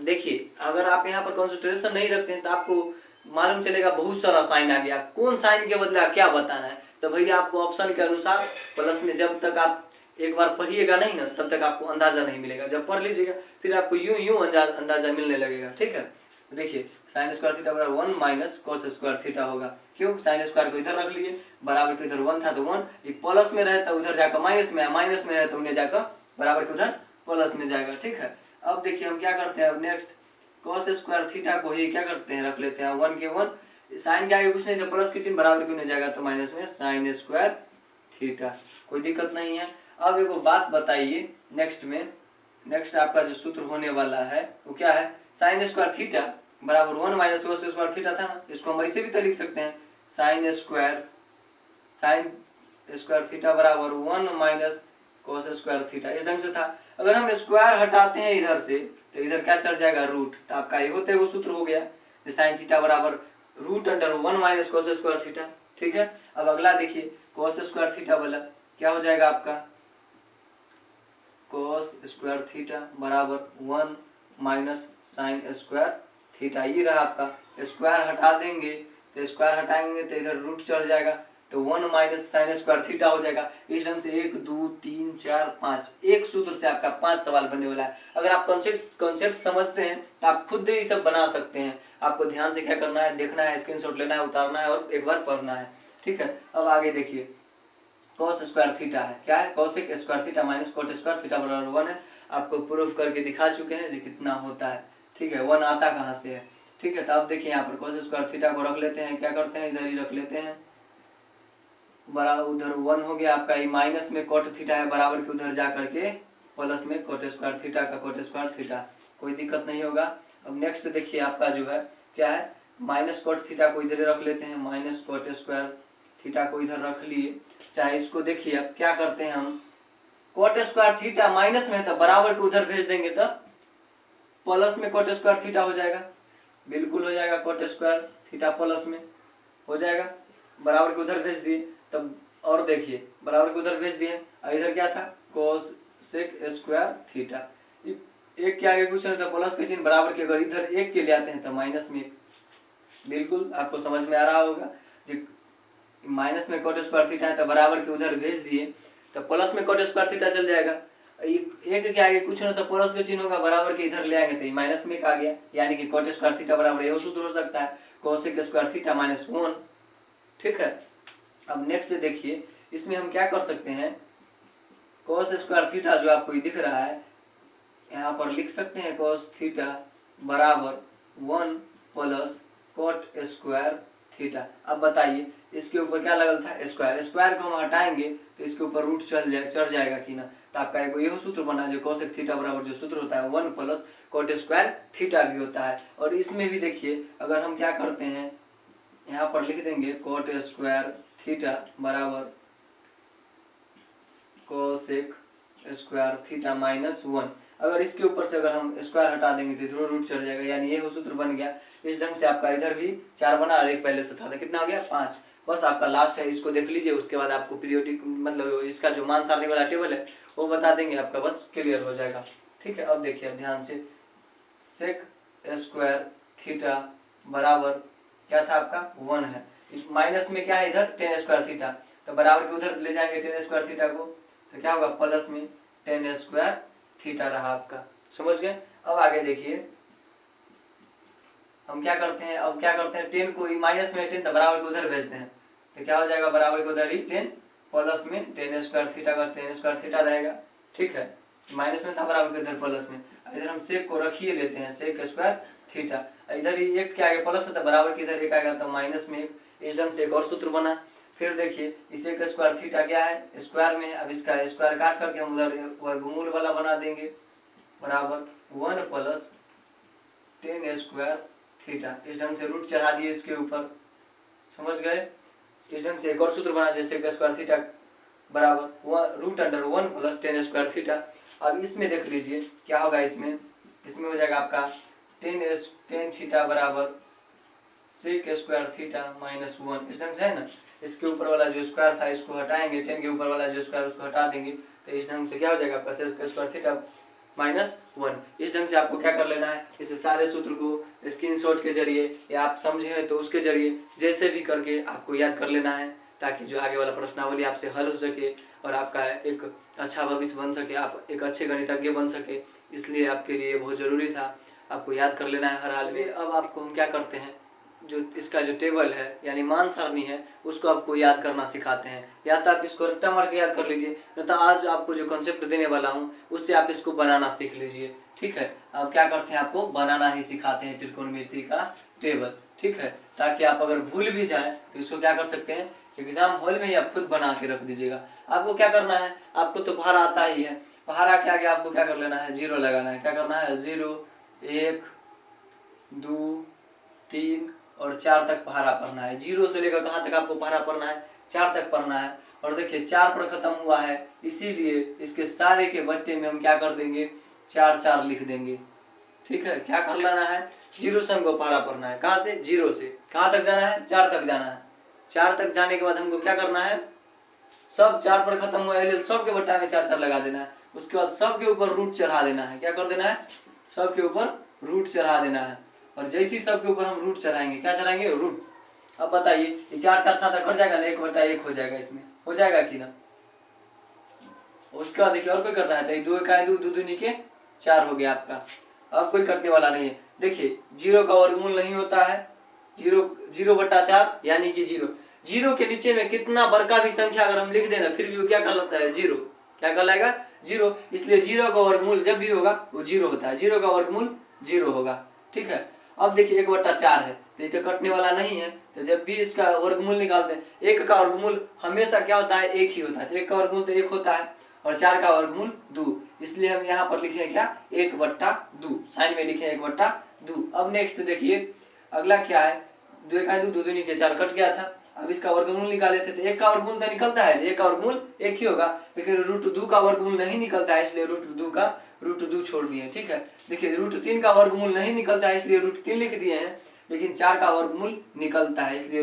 देखिए अगर आप यहाँ पर कंसंट्रेशन नहीं रखते हैं तो आपको मालूम चलेगा बहुत सारा साइन आ गया, कौन साइन के बदले क्या बताना है, तो भैया आपको ऑप्शन के अनुसार प्लस में जब तक आप एक बार पढ़िएगा नहीं ना तब तक आपको अंदाजा नहीं मिलेगा, जब पढ़ लीजिएगा फिर आपको यूं अंदाजा मिलने लगेगा। ठीक है, देखिए साइन स्क्वायर थीटा बराबर 1 माइनस कोस स्क्वायर थीटा होगा। क्यों? साइन स्क्वायर को इधर रख लिए, बराबर के इधर 1 था तो 1, ये प्लस में रहे तो उधर जाकर माइनस में, माइनस में रहे तो उन्हें जाकर बराबर के उधर प्लस में जाएगा। ठीक है, अब देखिए हम क्या करते हैं, अब नेक्स्ट कोस स्क्वायर थीटा को ही क्या करते हैं, रख लेते हैं 1 के 1, साइन के आगे कुछ नहीं था, प्लस किसी बराबर क्यों नहीं जाएगा तो माइनस में साइन स्क्वायर थीटा, कोई दिक्कत नहीं है। अब एक बात बताइए, नेक्स्ट आपका जो सूत्र होने वाला है वो क्या है, साइन स्क्वायर थीटा बराबर 1 माइनस कोस स्क्वायर थीटा था ना, इसको हम ऐसे भी तो लिख सकते हैं, साइन स्क्वायर थीटा बराबर 1 माइनस कोस स्क्वायर थीटा, इस ढंग से था। अगर हम स्क्वायर हटाते हैं इधर से तो इधर क्या चढ़ जाएगा, रूट, तो आपका ये होते वो सूत्र हो गया, साइन थीटा बराबर root under 1 minus cos square theta. ठीक है, अब अगला देखिए, कोस स्क्वायर थीटा वाला क्या हो जाएगा आपका, कोस स्क्वायर थीटा बराबर 1 माइनस साइन स्क्वायर थीटा, ये रहा आपका। स्क्वायर हटा देंगे तो स्क्वायर हटाएंगे तो इधर रूट चढ़ जाएगा, तो 1 माइनस साइन स्क्वायर थीटा हो जाएगा। इस ढंग से 1 2 3 4 5, एक सूत्र से आपका 5 सवाल बनने वाला है। अगर आप कॉन्सेप्ट समझते हैं तो आप खुद ही सब बना सकते हैं। आपको ध्यान से क्या करना है, देखना है, स्क्रीनशॉट लेना है, उतारना है और एक बार पढ़ना है। ठीक है, अब आगे देखिए, कॉस स्क्वायर थीटा है, क्या है, cosec square theta minus cot square theta बराबर 1 है। आपको प्रूफ करके दिखा चुके हैं जो कितना होता है। ठीक है, 1 आता कहाँ से है। ठीक है, तो अब देखिए यहाँ पर कॉस स्क्वायर थीटा को रख लेते हैं, क्या करते हैं इधर ही रख लेते हैं, बड़ा उधर 1 हो गया आपका, ये माइनस में कोट थीटा है, बराबर के उधर जा करके प्लस में कोट स्क्वायर थीटा का कोट स्क्वायर थीटा, कोई दिक्कत नहीं होगा। अब नेक्स्ट देखिए आपका जो है क्या है, माइनस कोट थीटा को इधर रख लेते हैं, माइनस कोट स्क्वायर थीटा को इधर रख लिए। चाहे इसको देखिए अब क्या करते हैं हम, कोट स्क्वायर थीटा माइनस में है तो बराबर को उधर भेज देंगे तो प्लस में कोट स्क्वायर थीटा हो जाएगा, बिल्कुल हो जाएगा, कोट स्क्वायर थीटा प्लस में हो जाएगा, बराबर को उधर भेज दिए तब। और देखिए बराबर को उधर भेज दिए, और इधर क्या था, कोस सेक स्क्वायर थीटा, एक के आगे कुछ नहीं था, प्लस के चिन्ह बराबर के अगर इधर एक के ले आते हैं तो माइनस में एक, बिल्कुल आपको समझ में आ रहा होगा। जो माइनस में कोट स्क्वायर थीटा है तो बराबर के उधर भेज दिए तो प्लस में कोट स्क्वायर थीटा चल जाएगा, एक के आगे कुछ नहीं तो प्लस का चिन्ह होगा, बराबर के इधर ले आएंगे तो माइनस में एक आ गया, यानी कि कोट स्क्वायर थीटा बराबर यही सूत्र हो सकता है, कोसेक स्क्वायर थीटा माइनस 1। ठीक है, अब नेक्स्ट देखिए, इसमें हम क्या कर सकते हैं, कोस स्क्वायर थीटा जो आपको दिख रहा है यहाँ पर लिख सकते हैं, कोस थीटा बराबर 1 प्लस कोट स्क्वायर थीटा। अब बताइए इसके ऊपर क्या लगल था, स्क्वायर, स्क्वायर को हम हटाएंगे तो इसके ऊपर रूट चढ़ जाएगा कि ना, तो आपका एक यही सूत्र बना जो कोसेक थीटा बराबर जो सूत्र होता है 1 प्लस कोट स्क्वायर थीटा भी होता है। और इसमें भी देखिए अगर हम क्या करते हैं, यहाँ पर लिख देंगे कोट स्क्वायर थीटा बराबर कोसेक स्क्वायर थीटा माइनस 1, अगर इसके ऊपर से अगर हम स्क्वायर हटा देंगे तो इधर रूट चढ़ जाएगा, यानी ये सूत्र बन गया। इस ढंग से आपका इधर भी 4 बना और एक पहले से था, तो कितना हो गया 5। बस आपका लास्ट है, इसको देख लीजिए, उसके बाद आपको पीरियोडिक मतलब इसका जो मान सारणी वाला टेबल है वो बता देंगे, आपका बस क्लियर हो जाएगा। ठीक है, अब देखिए ध्यान से, सेक स्क्वायर थीटा बराबर क्या था आपका 1 है, माइनस में क्या है इधर टेन स्क्वायर थीटा, तो बराबर के उधर ले जाएंगे टेन स्क्वायर थीटा को, तो क्या होगा प्लस में टेन स्क्वायर थीटा रहा आपका, समझ गए। अब आगे देखिए हम क्या करते हैं, अब क्या करते हैं, 10 को माइनस में 10 तो बराबर के उधर भेजते हैं, तो क्या हो जाएगा बराबर के उधर ही 10 प्लस में टेन स्क्वायर थीटा का टेन स्क्वायर थीटा रहेगा। ठीक है, माइनस में था बराबर के उधर प्लस में, इधर हम सेक को रखिए लेते हैं, सेक स्क्वायर थीटा, इधर ही एक के आगे प्लस है तो बराबर के इधर एक आएगा तो माइनस में एक, इस ढंग से एक और सूत्र बना। फिर देखिए इस एक स्क्वायर थीटा क्या है, स्क्वायर में है, अब इसका स्क्वायर काट करके हम उधर वर्गमूल वाला बना देंगे, बराबर 1 प्लस टेन स्क्वायर थीटा, इस ढंग से रूट चढ़ा दिए इसके ऊपर, समझ गए। इस ढंग से एक और सूत्र बना, जैसे स्क्वायर थीटा बराबर root under 1 plus tan square theta. अब इसमें देख लीजिए क्या होगा, इसमें हो जाएगा आपका टेन थीटा बराबर सेक स्क्वायर थीटा माइनस 1, इस ढंग से है ना, इसके ऊपर वाला जो स्क्वायर था इसको हटाएंगे, 10 के ऊपर वाला जो स्क्वायर उसको हटा देंगे, तो इस ढंग से क्या हो जाएगा आपका सेक स्क्वायर थीटा माइनस 1। इस ढंग से आपको क्या कर लेना है, इस सारे सूत्र को स्क्रीनशॉट के जरिए या आप समझे हैं तो उसके जरिए जैसे भी करके आपको याद कर लेना है, ताकि जो आगे वाला प्रश्नावली आपसे हल हो सके और आपका एक अच्छा भविष्य बन सके, आप एक अच्छे गणितज्ञ बन सके, इसलिए आपके लिए बहुत ज़रूरी था। आपको याद कर लेना है हर हाल में। अब आपको हम क्या करते हैं, जो इसका जो टेबल है यानी मान सारणी है उसको आपको याद करना सिखाते हैं। या तो आप इसको रट्टा मार के याद कर लीजिए, नहीं तो आज आपको जो कॉन्सेप्ट देने वाला हूँ उससे आप इसको बनाना सीख लीजिए। ठीक है, अब क्या करते हैं, आपको बनाना ही सिखाते हैं त्रिकोणमिति का टेबल। ठीक है, ताकि आप अगर भूल भी जाए तो इसको क्या कर सकते हैं, एग्जाम हॉल में ही आप खुद बना के रख दीजिएगा। आपको क्या करना है, आपको तो पहाड़ा आता ही है, पहाड़ा के आगे आपको क्या कर लेना है, जीरो लगाना है। क्या करना है, 0 1 2 3 और 4 तक पहाड़ा पढ़ना है। 0 से लेकर कहाँ तक आपको पहाड़ा पढ़ना है, 4 तक पढ़ना है। और देखिए 4 पर खत्म हुआ है, इसीलिए इसके सारे के बट्टे में हम क्या कर देंगे, 4 4 लिख देंगे। ठीक है, क्या कर लेना है, 0 से हमको पहाड़ा पढ़ना है। कहाँ से, 0 से कहाँ तक जाना है, 4 तक जाना है। 4 तक जाने के बाद हमको क्या करना है, सब 4 पर खत्म हुआ है, सब के बट्टा में 4 4 लगा देना है। उसके बाद सब के ऊपर रूट चढ़ा देना है। क्या कर देना है, सब के ऊपर रूट चढ़ा देना है। और जैसे ही सब के ऊपर हम रूट चढ़ाएंगे, क्या चढ़ाएंगे, रूट। अब बताइए ये 4 4 था तो कट जाएगा ना, 1/1 हो जाएगा, इसमें हो जाएगा कि ना। उसके बाद देखिए और कोई कर रहा है तो 2 का 2 2 दूनी के 4 हो गया आपका। अब कोई कटने वाला नहीं है। देखिए 0 का वर्गमूल नहीं होता है, 0/4 यानी कि 0। 0 के नीचे में कितना बड़का भी संख्या अगर हम लिख देना फिर भी वो क्या कहलाता है, 0। क्या कहलाएगा, 0। इसलिए 0 का वर्गमूल जब भी होगा वो 0 होता है, 0 का वर्गमूल 0 होगा। ठीक है, अब देखिए 1/4 है तो ये कटने वाला नहीं है, तो जब भी इसका वर्गमूल निकालते हैं, 1 का वर्गमूल हमेशा क्या होता है, 1 ही होता है। 1 का वर्गमूल तो 1 होता है और 4 का वर्गमूल 2, इसलिए हम यहाँ पर लिखे क्या, 1/2, साइन में लिखे 1/2। अब नेक्स्ट देखिए अगला क्या है, 2 का 2 2 दूनी के 4 कट गया था। अब इसका वर्गमूल निकाले थे तो 1 का वर्गमूल तो निकलता है, 1 का वर्गमूल 1 ही होगा, लेकिन √2 का वर्गमूल नहीं निकलता है, इसलिए √2 का √2 छोड़ दिए। ठीक है, देखिए √3 का वर्गमूल नहीं निकलता है इसलिए √3 लिख दिए हैं, लेकिन 4 का वर्गमूल निकलता है इसलिए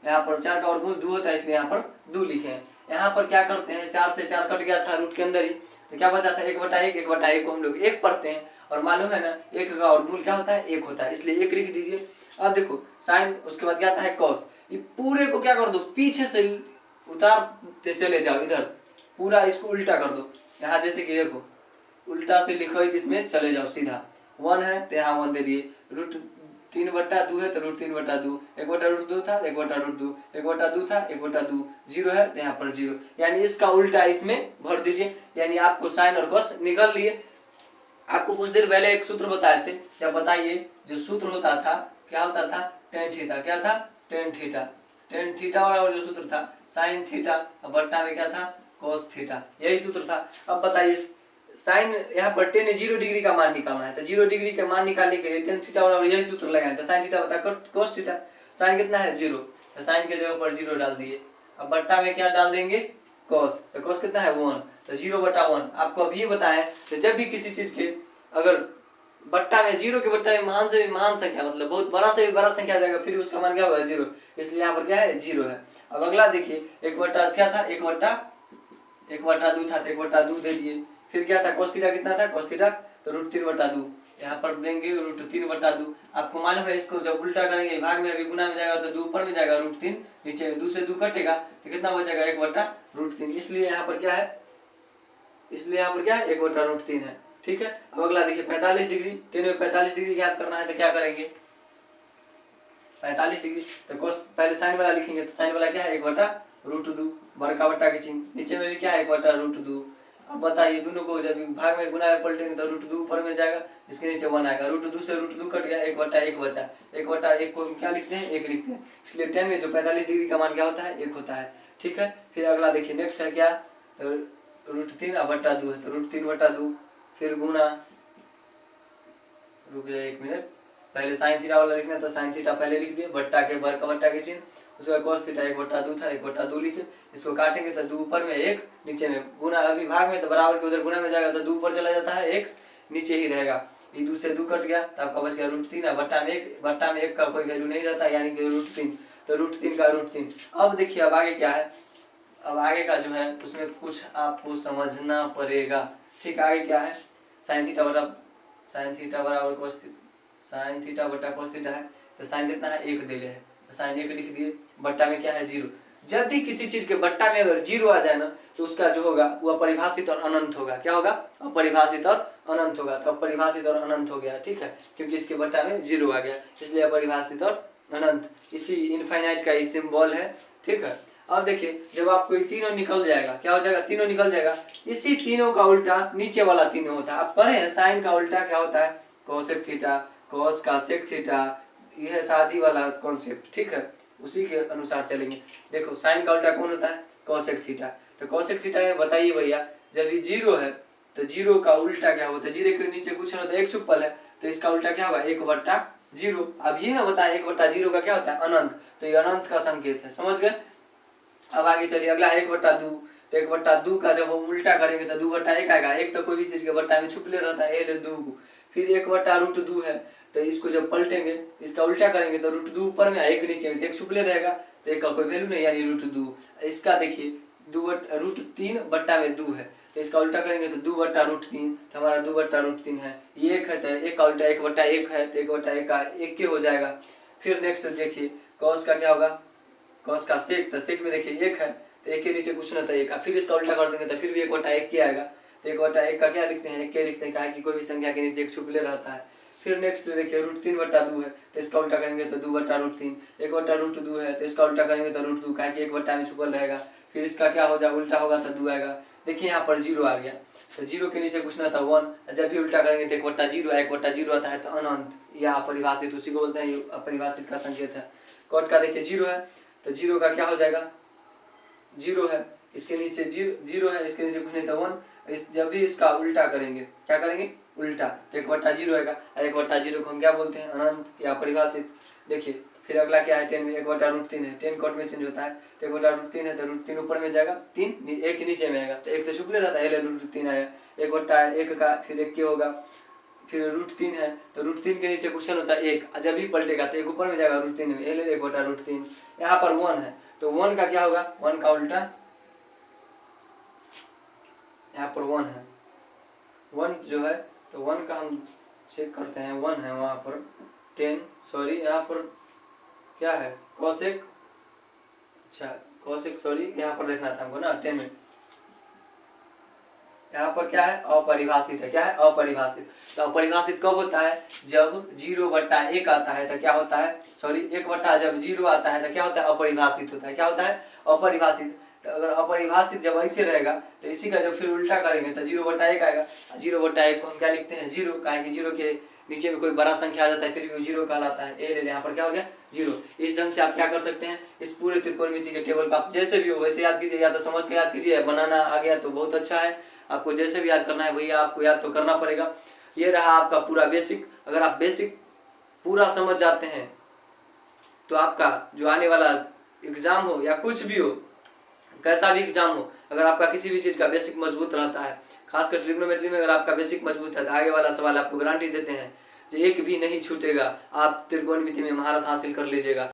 यहाँ पर 4 का वर्गमूल 2 होता है इसलिए यहाँ पर 2 लिखे हैं। यहाँ पर क्या करते हैं, 4 से 4 कट गया था रूट के अंदर ही, तो क्या बचा था, 1/1, 1/1 को हम लोग 1 पढ़ते हैं और मालूम है ना 1 का वर्गमूल क्या होता है, 1 होता है, इसलिए 1 लिख दीजिए। अब देखो साइन, उसके बाद क्या आता है कॉस, ये पूरे को क्या कर दो, पीछे से उतारते चले जाओ, इधर पूरा इसको उल्टा कर दो। यहाँ जैसे कि देखो उल्टा से लिखो, इसमें चले जाओ सीधा। 1 है तो यहाँ 1 दे दिए, √3/2 है तो √3/2, 1/√2 था 1/√2, 1/2 था 1/2, 0 है तो यहाँ पर 0, यानी इसका उल्टा इसमें भर दीजिए। यानी आपको साइन और कॉस निकल लिए। आपको कुछ देर पहले एक सूत्र बताए थे, जब बताइए जो सूत्र होता था क्या होता था, टेन थीटा। क्या था, टेन थीटा। टेन थीटा और जो सूत्र था साइन थीटा, बट्टा में क्या था, कॉस थीटा, यही सूत्र था। अब बताइए साइन यहाँ पर 0 डिग्री का मान निकालना है, तो 0 डिग्री का मान निकालने के लिए टेन थीटा और यही सूत्र लगाए, तो साइन थीटा बता कॉस थीटा। साइन कितना है, 0, तो साइन के जगह पर 0 डाल दिए। अब बट्टा में क्या डाल देंगे, कॉस, तो कॉस कितना है 1, तो 0/1। आपको अभी बताएं तो जब भी किसी चीज के अगर बट्टा में 0 के बट्टा में महान से भी महान संख्या, मतलब बहुत बड़ा से भी बड़ा संख्या आ जाएगा, फिर उसका मान क्या होगा, 0, इसलिए यहाँ पर क्या है, 0 है। अब अगला देखिए 1 क्या था, 1/2 था तो 1/2 दे दिए। फिर क्या था, cos थीटा कितना था, cos थीटा तो √3/2, यहाँ पर देंगे √3/2। आपको मालूम है इसको जब उल्टा करेंगे भाग में अभी गुना में जाएगा तो 2 ऊपर में जाएगा, √3 नीचे में, 2 से 2 कटेगा तो कितना बचेगा, 1/√3, इसलिए यहाँ पर क्या है, 1/√3 है। ठीक है, अब अगला देखिए 45 डिग्री, 10 में 45 डिग्री याद करना है तो क्या करेंगे, 45 डिग्री तो cos पहले साइन वाला लिखेंगे, तो साइन वाला क्या है, 1/√2, बड़का बट्टा के चिन्ह, नीचे में भी क्या है, 1/√2। अब बताइए दोनों को जब भाग में गुना में पलटेंगे तो √2 ऊपर में जाएगा, इसके नीचे 1 आएगा, √2 से √2 कट गया, 1/1 बचा, 1/1 को क्या लिखते हैं, 1 लिखते हैं, इसलिए 10 में जो 45 डिग्री का मान क्या होता है, 1 होता है। ठीक है, फिर अगला देखिए नेक्स्ट है क्या, √3/2 है तो √3/2, फिर गुना, रुक जाए 1 मिनट, पहले साइन थीटा वाला लिखना था, साइन थीटा पहले लिख दिए, बट्टा के बड़का बट्टा के चिन्ह, उसके बाद cos थीटा 1/2 था, 1/2 लिखे, इसको काटेंगे तो 2 ऊपर में 1 नीचे में, गुना अभी भाग में तो बराबर के उधर गुना में जाएगा तो 2 ऊपर चला जाता है, 1 नीचे ही रहेगा, ये 2 से 2 कट गया तो आपका बच गया √3, बट्टा में 1 का कोई वैल्यू नहीं रहता यानी कि √3, तो √3 का √3। अब देखिए अब आगे क्या है, अब आगे का जो है उसमें कुछ आपको समझना पड़ेगा। ठीक, आगे क्या है, साइन थीटा बराबर cos थीटा, साइन थीटा बटा cos थीटा है, तो साइन कितना है, 1 दे है, तो साइन 1 लिख दिए, बट्टा में क्या है 0, जब भी किसी चीज के बट्टा में अगर जीरो आ जाए ना तो उसका जो होगा वो अपरिभाषित और अनंत होगा। क्या होगा? अपरिभाषित और अनंत होगा। तो अपरिभाषित और अनंत हो गया, ठीक है, क्योंकि इसके बट्टा में जीरो आ गया, इसलिए अपरिभाषित और अनंत इसी इनफाइनाइट का ही सिंबल है, ठीक है। अब देखिए जब आपको तीनों निकल जाएगा, क्या हो जाएगा? तीनों निकल जाएगा। इसी तीनों का उल्टा नीचे वाला तीनों होता है। आप पढ़े हैं साइन का उल्टा क्या होता है? कोसेक थीटा, कोस का सेक थीटा, यह शादी वाला कॉन्सेप्ट, ठीक है, उसी के अनुसार चलेंगे। देखो साइन का उल्टा कौन होता है? Cosec theta. तो कोसेक थीटा में बताइए भैया, जब ये जीरो है तो जीरो का उल्टा क्या होता है? जीरो के नीचे कुछ नहीं होता, एक सुपल है, तो इसका उल्टा क्या होगा? 1/0। अब ये ना बताए 1/0 का क्या होता है? अनंत। तो ये अनंत का संकेत है, समझ गए। अब आगे चलिए, अगला है 1/2। तो 1/2 का जब हम उल्टा करेंगे तो 2/1 आएगा। एक तो कोई भी चीज के बट्टा में छुपले रहता है, 2। फिर 1/√2 है, तो इसको जब पलटेंगे इसका उल्टा करेंगे तो √2 ऊपर में, एक नीचे में, एक छुपले रहेगा, तो एक का कोई वैल्यू नहीं, यानी √2। इसका देखिए √3 बट्टा में 2 है, तो इसका उल्टा करेंगे तो 2/√3, तो हमारा 2/√3 है। ये 1 है तो एक का उल्टा 1/1 है, तो 1/1 का 1 के हो जाएगा। फिर नेक्स्ट देखिए कॉस का क्या होगा? कॉस का सेक, तो सेक में देखिए 1 है, तो 1 के नीचे कुछ ना, तो 1 फिर इसका उल्टा कर देंगे तो फिर भी 1/1 के आएगा। तो 1/1 का क्या लिखते हैं? 1 के लिखते हैं, कहा कि कोई भी संख्या के नीचे एक छुपले रहता है। फिर नेक्स्ट देखिए √3/2 है, तो इसका उल्टा करेंगे तो 2/√3। 1/√2 है, तो इसका उल्टा करेंगे तो √2, कहा कि 1 बट्टा में छुपल रहेगा। फिर इसका क्या हो जाए? उल्टा होगा तो 2 आएगा। देखिए यहाँ पर 0 आ गया, तो 0 के नीचे कुछ ना था 1। जब भी उल्टा करेंगे तो 1/0, 1/0 आता है तो अनंत या अपरिभाषित, उसी को बोलते हैं, अपरिभाषित का संकेत है। कॉट का देखिए 0 है, तो 0 का क्या हो जाएगा? 0 है, इसके नीचे 0 है, इसके नीचे कुछ नहीं था 1। जब भी इसका उल्टा करेंगे, क्या करेंगे? उल्टा, तो 1/0 आएगा। 1/0 को हम क्या बोलते हैं? अनंत या परिभाषित। देखिए फिर अगला क्या है? 10 में 1/√3 है, 10 कॉट में चेंज होता है, तो 1/√3 है, तो √3 ऊपर में जाएगा, 3 1 नीचे में आएगा, तो 1 तो छुपले रहता है, √3 आएगा। 1/1 का फिर 1 के होगा, फिर √3 है, तो √3 के नीचे क्वेश्चन होता है 1, जब भी पलटेगा तो 1 ऊपर में जाएगा √3 में, 1/√3। यहाँ पर 1 है, तो 1 का क्या होगा? 1 का उल्टा, यहाँ पर 1 है, 1 जो है, तो 1 का हम चेक करते हैं, 1 है वहाँ पर 10, सॉरी यहाँ पर क्या है? कोसेक, अच्छा कोसेक, सॉरी यहाँ पर देखना था हमको ना 10 में। यहाँ पर क्या है? अपरिभाषित है। क्या है? अपरिभाषित। तो अपरिभाषित कब होता है? जब 0/1 आता है तो क्या होता है? सॉरी 1 जब 0 आता है तो क्या होता है? अपरिभाषित होता है। क्या होता है? अपरिभाषित। तो अगर अपरिभाषित जब ऐसे रहेगा तो इसी का जब फिर उल्टा करेंगे तो 0/1 आएगा। 0/1 को हम क्या लिखते हैं? 0, कहेंगे 0 के नीचे में कोई बड़ा संख्या आ जाता है फिर भी 0 कहलाता है। ए ले ले, यहाँ पर क्या हो गया? 0। इस ढंग से आप क्या कर सकते हैं? इस पूरे त्रिकोणमिति के टेबल को आप जैसे भी हो वैसे याद कीजिए, या तो समझ के याद कीजिए, बनाना आ गया तो बहुत अच्छा है। आपको जैसे भी याद करना है भैया आपको याद तो करना पड़ेगा। ये रहा आपका पूरा बेसिक। अगर आप बेसिक पूरा समझ जाते हैं तो आपका जो आने वाला एग्जाम हो या कुछ भी हो, कैसा भी एग्जाम हो, अगर आपका किसी भी चीज़ का बेसिक मजबूत रहता है, खासकर ट्रिग्नोमेट्री में अगर आपका बेसिक मजबूत है तो आगे वाला सवाल आपको गारंटी देते हैं जो एक भी नहीं छूटेगा, आप त्रिकोणमिति में महारत हासिल कर लीजिएगा।